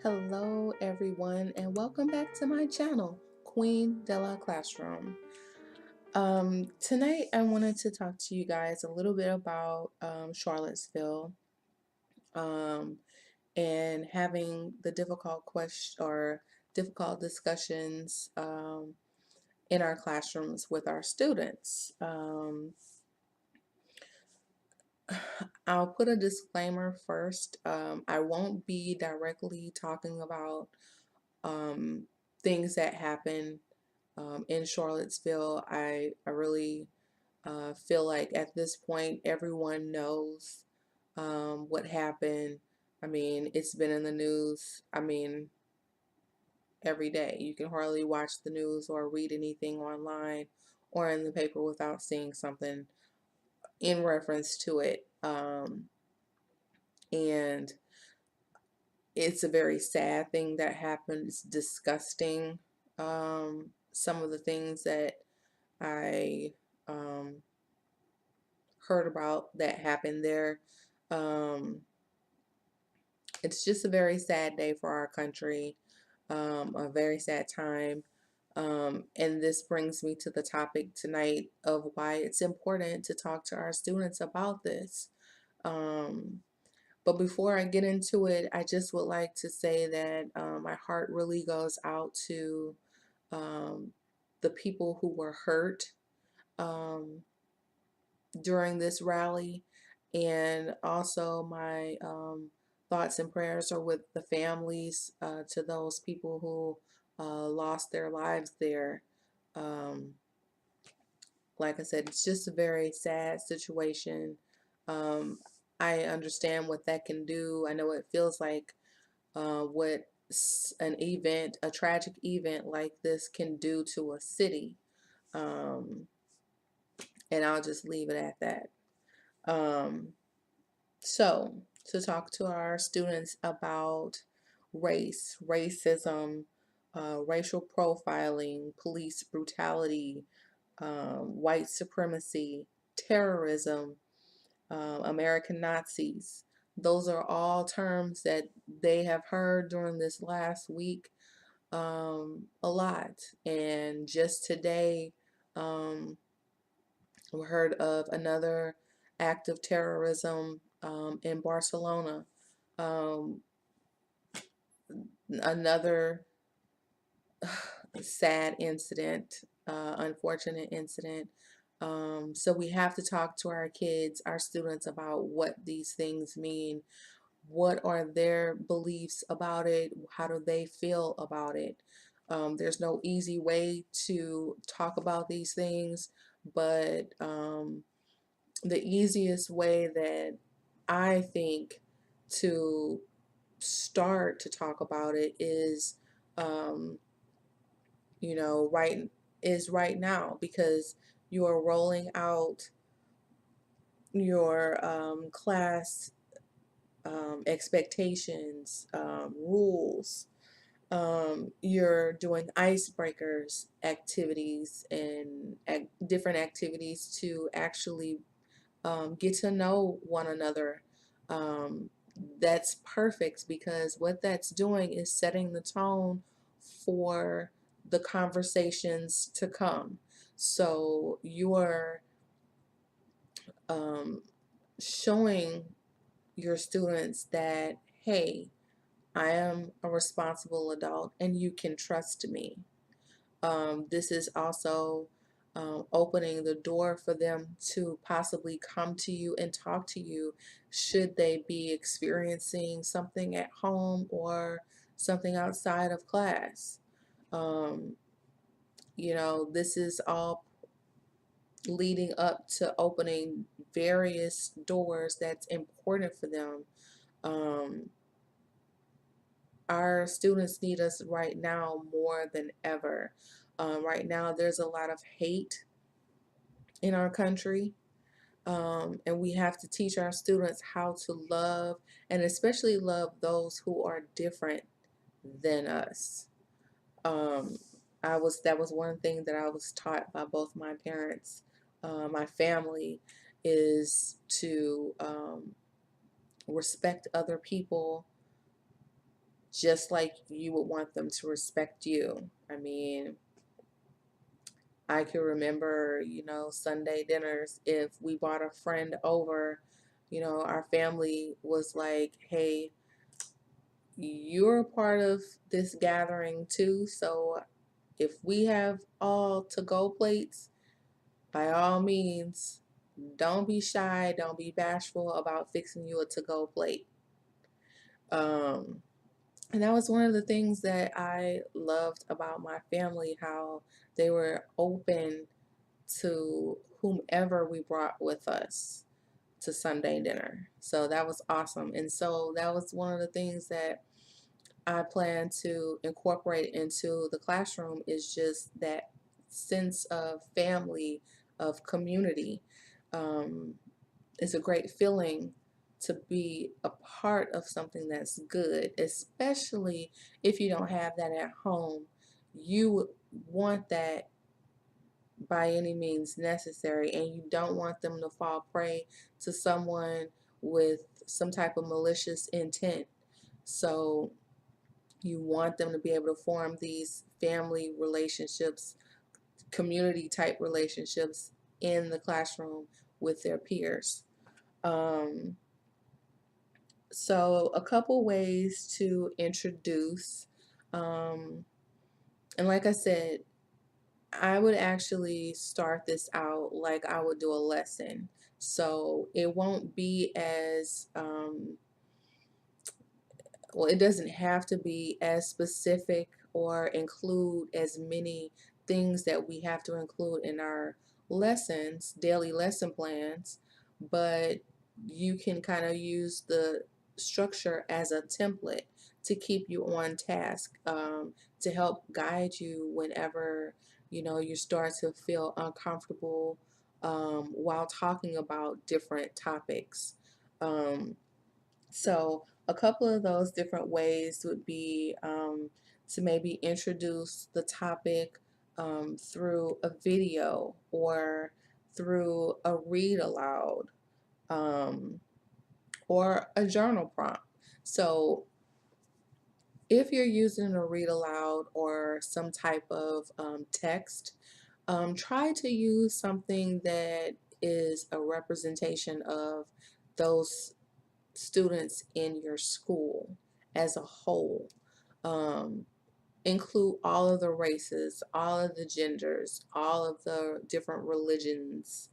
Hello, everyone, and welcome back to my channel, Queen de la Classroom. Tonight, I wanted to talk to you guys a little bit about Charlottesville um, and having the difficult question or difficult discussions in our classrooms with our students. I'll put a disclaimer first. I won't be directly talking about um, things that happen in Charlottesville. I really feel like at this point everyone knows what happened. I mean, it's been in the news. I mean, every day. You can hardly watch the news or read anything online or in the paper without seeing something in reference to it. And it's a very sad thing that happened. It's disgusting. Some of the things that I um, heard about that happened there. Um, it's just a very sad day for our country, a very sad time. And this brings me to the topic tonight of why it's important to talk to our students about this. Um, but before I get into it, I just would like to say that my heart really goes out to um, the people who were hurt um, during this rally, and also my thoughts and prayers are with the families to those people who lost their lives there. Um, like I said, it's just a very sad situation. Um, I understand what that can do. I know it feels like what an event, a tragic event like this can do to a city. Um, and I'll just leave it at that. Um, So, to talk to our students about race, racism, racial profiling, police brutality, white supremacy, terrorism, American Nazis. Those are all terms that they have heard during this last week a lot. And just today, um, we heard of another act of terrorism in Barcelona. Um, another sad incident, unfortunate incident. So we have to talk to our kids, our students, about what these things mean. What are their beliefs about it? How do they feel about it? There's no easy way to talk about these things, but the easiest way that I think to start to talk about it is, um, right now, because you are rolling out your class expectations, rules. You're doing icebreakers activities and different activities to actually get to know one another. Um, that's perfect, because what that's doing is setting the tone for the conversations to come. So you're um, showing your students that, hey, I am a responsible adult and you can trust me. This is also opening the door for them to possibly come to you and talk to you should they be experiencing something at home or something outside of class. Um, this is all leading up to opening various doors that's important for them. Um, our students need us right now more than ever. Right now, there's a lot of hate in our country, and we have to teach our students how to love, and especially love those who are different than us. Um, that was one thing that I was taught by both my parents, my family, is to respect other people just like you would want them to respect you. I mean, I can remember, Sunday dinners, if we brought a friend over, our family was like, hey, you're a part of this gathering too. So if we have all to go plates, by all means, don't be shy, don't be bashful about fixing you a to go plate. Um, and that was one of the things that I loved about my family, how they were open to whomever we brought with us to Sunday dinner. So that was awesome. And so that was one of the things that I plan to incorporate into the classroom, is just that sense of family, of community. Um, it's a great feeling to be a part of something that's good, especially if you don't have that at home. You want that by any means necessary, and you don't want them to fall prey to someone with some type of malicious intent. So you want them to be able to form these family relationships, community type relationships in the classroom with their peers. Um, so a couple ways to introduce, and like I said, I would actually start this out like I would do a lesson. So it won't be as well, it doesn't have to be as specific or include as many things that we have to include in our lessons, daily lesson plans, but you can kind of use the structure as a template to keep you on task, to help guide you whenever you start to feel uncomfortable while talking about different topics. Um, so a couple of those different ways would be to maybe introduce the topic through a video or through a read aloud, um, or a journal prompt. So if you're using a read aloud or some type of text, try to use something that is a representation of those students in your school as a whole. Um, Include all of the races, all of the genders, all of the different religions,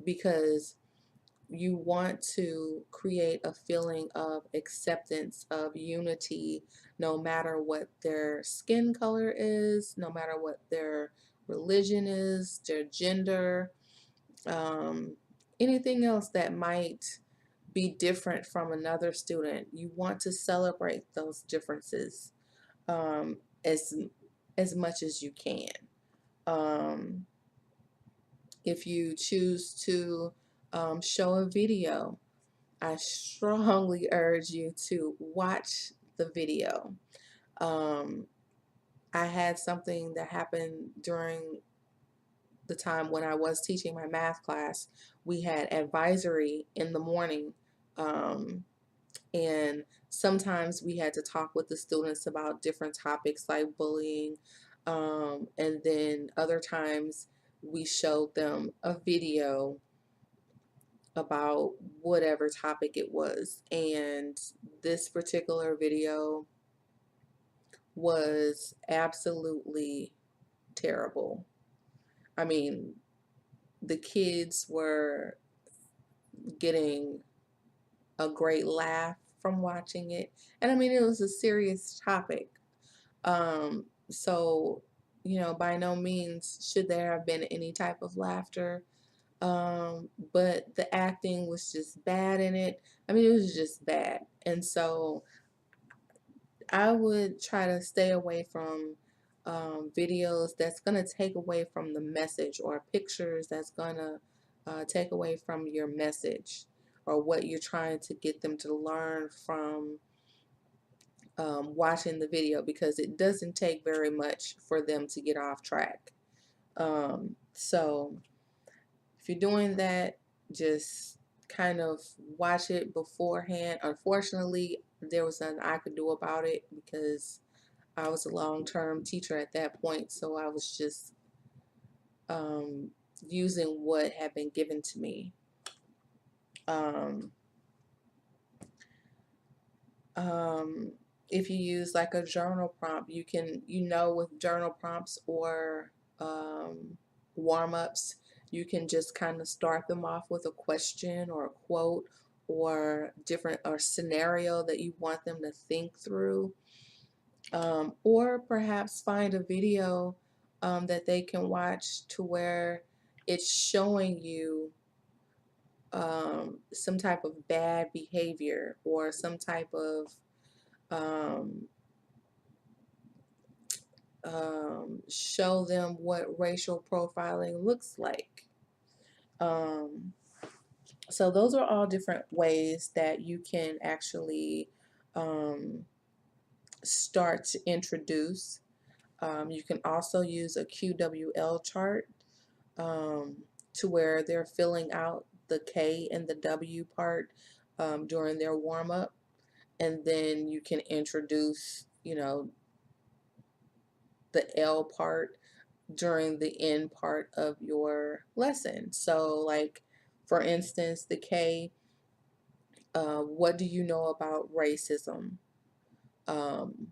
because you want to create a feeling of acceptance, of unity, no matter what their skin color is, no matter what their religion is, their gender, um, anything else that might be different from another student. You want to celebrate those differences um, as as much as you can. Um, if you choose to show a video, I strongly urge you to watch the video. Um, I had something that happened during the time when I was teaching my math class. We had advisory in the morning, and sometimes we had to talk with the students about different topics like bullying, and then other times we showed them a video about whatever topic it was. And this particular video was absolutely terrible. I mean, the kids were getting a great laugh from watching it. And I mean, it was a serious topic. So, by no means should there have been any type of laughter. But the acting was just bad in it. I mean, it was just bad. And so I would try to stay away from videos that's going to take away from the message, or pictures that's going to take away from your message or what you're trying to get them to learn from watching the video, because it doesn't take very much for them to get off track. So if you're doing that, just kind of watch it beforehand. Unfortunately, there was nothing I could do about it because I was a long-term teacher at that point, so I was just um, using what had been given to me. Um, um, if you use like a journal prompt, you can, with journal prompts or warm-ups, you can just kind of start them off with a question or a quote or different or scenario that you want them to think through. Or perhaps find a video that they can watch to where it's showing you some type of bad behavior or some type of um, show them what racial profiling looks like. Um, so those are all different ways that you can actually um, start to introduce. You can also use a QWL chart um, to where they're filling out the K and the W part during their warm up, and then you can introduce, the L part during the end part of your lesson. So, like for instance, the K, what do you know about racism? Um,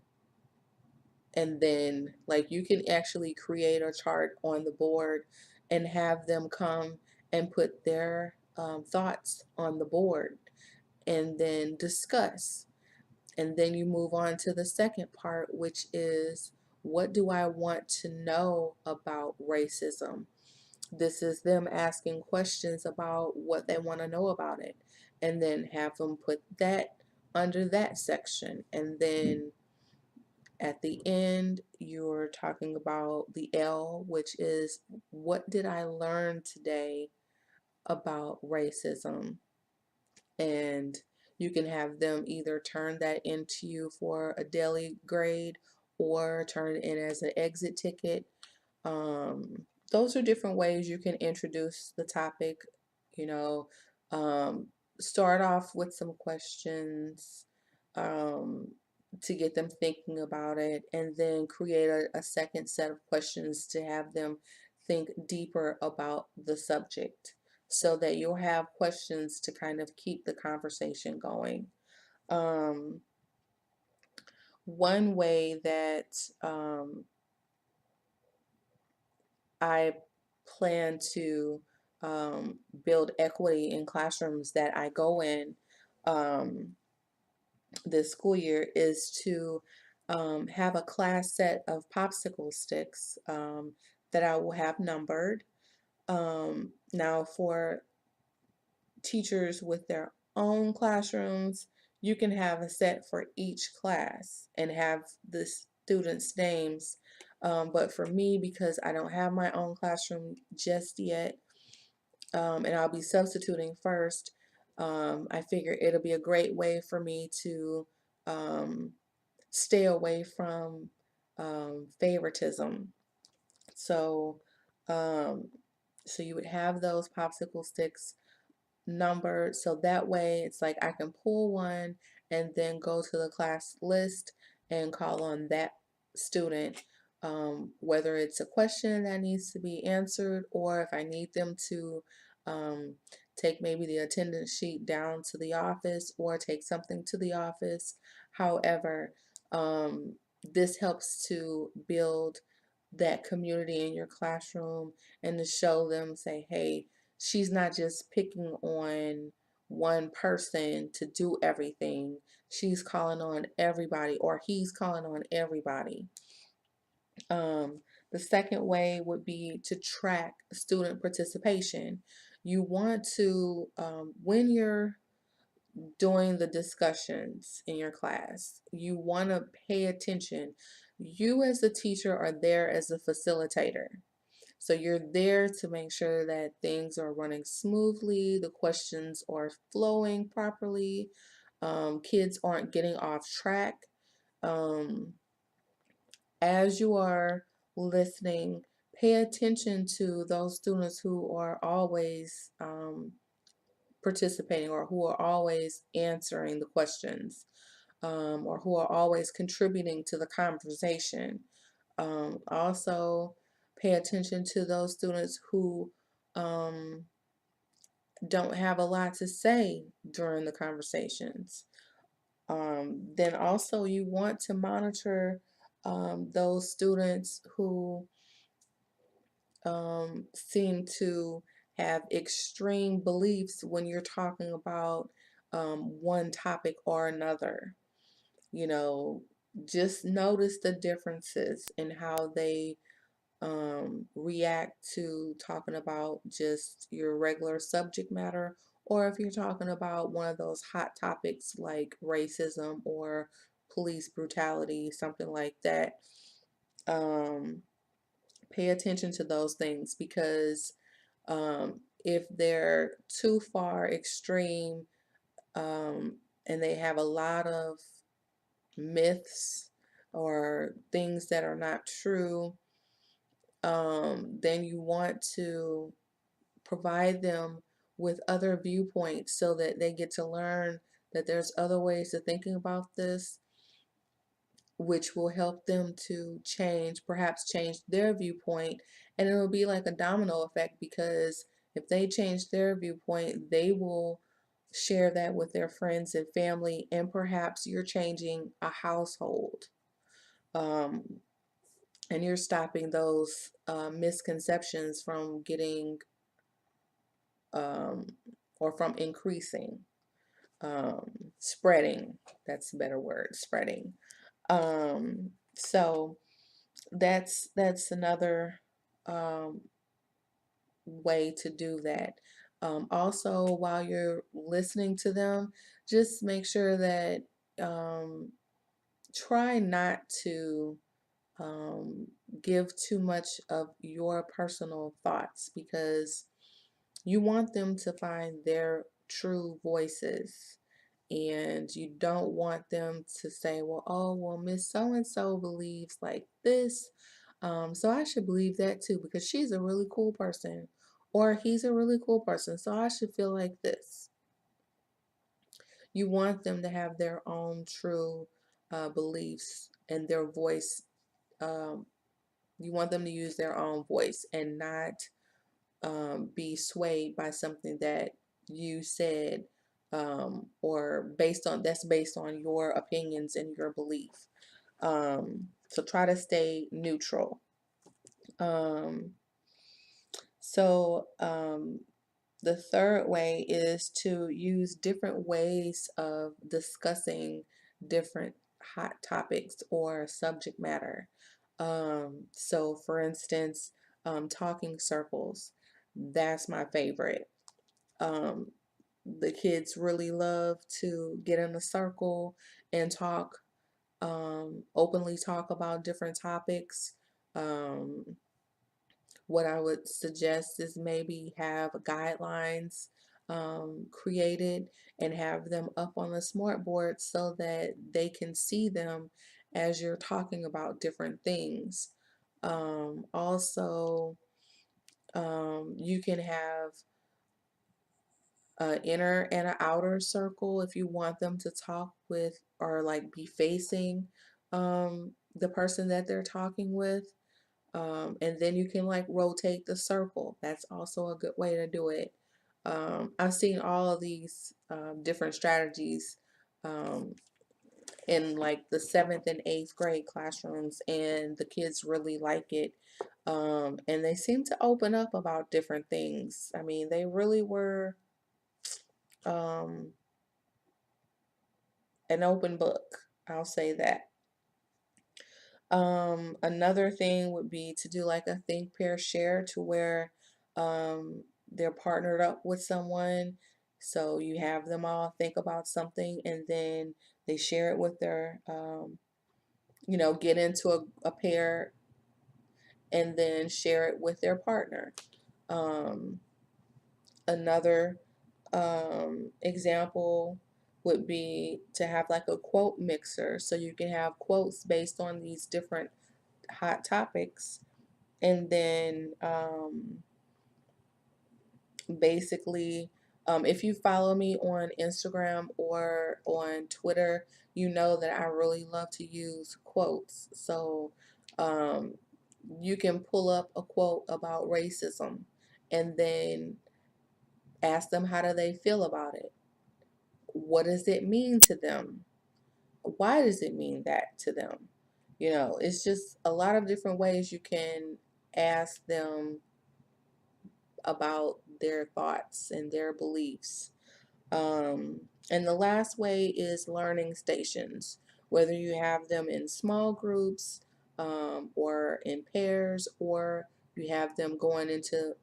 and then like you can actually create a chart on the board and have them come and put their thoughts on the board and then discuss, and then you move on to the second part, which is what do I want to know about racism. This is them asking questions about what they want to know about it, and then have them put that under that section, and then at the end, you're talking about the L, which is what did I learn today about racism? And you can have them either turn that into you for a daily grade or turn it in as an exit ticket. Those are different ways you can introduce the topic. You know, um, start off with some questions um, to get them thinking about it, and then create a second set of questions to have them think deeper about the subject so that you'll have questions to kind of keep the conversation going. Um, one way that I plan to build equity in classrooms that I go in um, this school year is to have a class set of popsicle sticks that I will have numbered. Now, for teachers with their own classrooms, you can have a set for each class and have the students' names. But for me, because I don't have my own classroom just yet, and I'll be substituting first, I figure it'll be a great way for me to um, stay away from favoritism. So, um, so you would have those popsicle sticks numbered so that way it's like I can pull one and then go to the class list and call on that student, whether it's a question that needs to be answered or if I need them to um, take maybe the attendance sheet down to the office or take something to the office. However, this helps to build that community in your classroom and to show them, say, hey, she's not just picking on one person to do everything. She's calling on everybody, or he's calling on everybody. Um, the second way would be to track student participation. You want to, when you're doing the discussions in your class, you want to pay attention. You, as a teacher, are there as a facilitator. So you're there to make sure that things are running smoothly, the questions are flowing properly, kids aren't getting off track. Um, as you are listening, pay attention to those students who are always participating or who are always answering the questions. or who are always contributing to the conversation. Also, pay attention to those students who um, don't have a lot to say during the conversations. Then also, you want to monitor those students who seem to have extreme beliefs when you're talking about one topic or another. You know, just notice the differences in how they react to talking about just your regular subject matter, or if you're talking about one of those hot topics like racism or police brutality, something like that. Um, Pay attention to those things because if they're too far extreme and they have a lot of myths or things that are not true, then you want to provide them with other viewpoints so that they get to learn that there's other ways of thinking about this, which will help them to change, perhaps change their viewpoint. And it'll be like a domino effect because if they change their viewpoint, they will share that with their friends and family, and perhaps you're changing a household. Um, and you're stopping those misconceptions from getting um, or from increasing, spreading. That's a better word, spreading. So that's another um, way to do that. Also, while you're listening to them, just make sure that um, try not to um, give too much of your personal thoughts because you want them to find their true voices. And you don't want them to say, well, oh, well, Miss So and so believes like this. So I should believe that too because she's a really cool person or he's a really cool person. So I should feel like this. You want them to have their own true beliefs and their voice. Um, you want them to use their own voice and not be swayed by something that you said or based on your opinions and your belief. So try to stay neutral. Um, so the third way is to use different ways of discussing different hot topics or subject matter. So for instance, talking circles, that's my favorite. Um, the kids really love to get in a circle and talk, openly talk about different topics. Um, what I would suggest is maybe have guidelines created and have them up on the smart board so that they can see them as you're talking about different things. Also, you can have an inner and an outer circle if you want them to talk with or like be facing the person that they're talking with. And then you can like rotate the circle. That's also a good way to do it. I've seen all of these different strategies um, in like the 7th and 8th grade classrooms, and the kids really like it. And they seem to open up about different things. I mean, they really were um, an open book. I'll say that. Another thing would be to do like a think, pair, share to where they're partnered up with someone. So you have them all think about something and then they share it with their, get into a pair and then share it with their partner. Um, Another example would be to have like a quote mixer so you can have quotes based on these different hot topics and then basically If you follow me on Instagram or on Twitter, you know that I really love to use quotes. So um, you can pull up a quote about racism and then ask them how do they feel about it. What does it mean to them? Why does it mean that to them? You know, it's just a lot of different ways you can ask them about their thoughts and their beliefs. And the last way is learning stations, whether you have them in small groups or in pairs, or you have them going into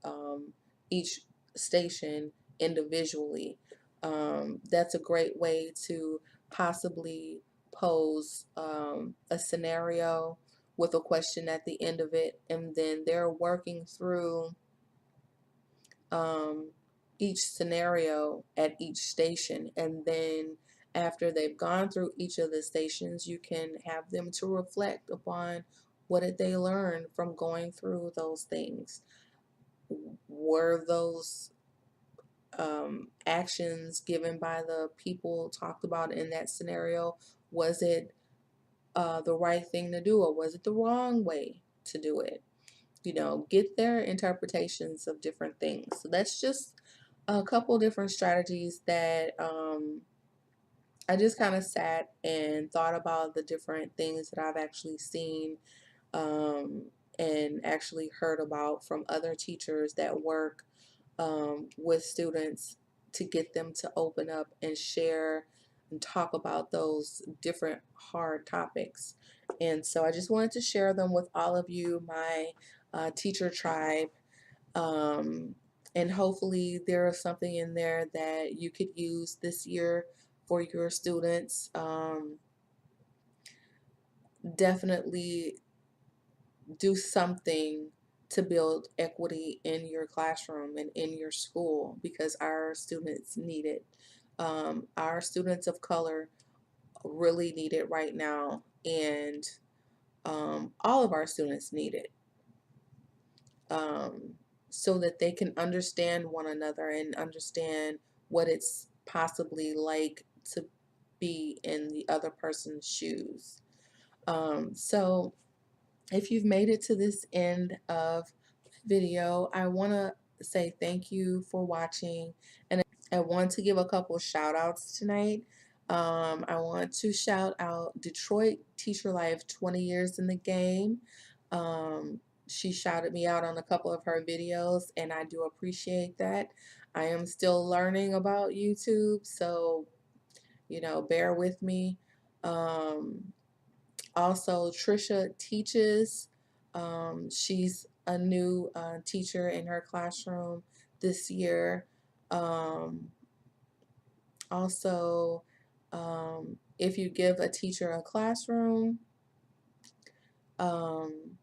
each station individually. That's a great way to possibly pose a scenario with a question at the end of it, and then they're working through um, each scenario at each station, and then after they've gone through each of the stations, you can have them to reflect upon what did they learn from going through those things. Were those actions given by the people talked about in that scenario, was it the right thing to do, or was it the wrong way to do it? You know, get their interpretations of different things. So that's just a couple different strategies that I just kind of sat and thought about the different things that I've actually seen um, and actually heard about from other teachers that work with students to get them to open up and share and talk about those different hard topics. And so I just wanted to share them with all of you, my teacher tribe. Um, and hopefully there is something in there that you could use this year for your students. Definitely do something to build equity in your classroom and in your school, because our students need it. Our students of color really need it right now, and all of our students need it, um, so that they can understand one another and understand what it's possibly like to be in the other person's shoes. So if you've made it to this end of video, I want to say thank you for watching, and I want to give a couple shout outs tonight. I want to shout out Detroit Teacher Life 20 years in the game. Um, she shouted me out on a couple of her videos, and I do appreciate that. I am still learning about YouTube, so you know, bear with me. Um, Also, Trisha teaches. She's a new teacher in her classroom this year. Um, Also, if you give a teacher a classroom, um,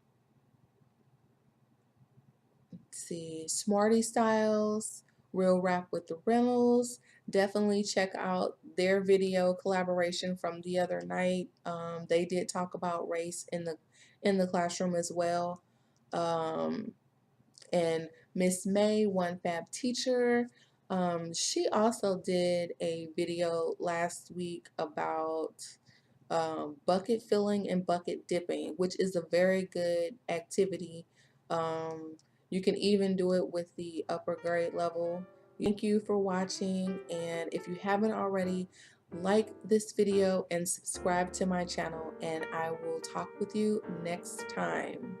let's see, Smarty Styles, Real Rap with the Reynolds. Definitely check out their video collaboration from the other night. They did talk about race in the classroom as well. Um, and Miss May, One Fab Teacher. She also did a video last week about bucket filling and bucket dipping, which is a very good activity. Um, you can even do it with the upper grade level. Thank you for watching, and if you haven't already, like this video and subscribe to my channel, and I will talk with you next time.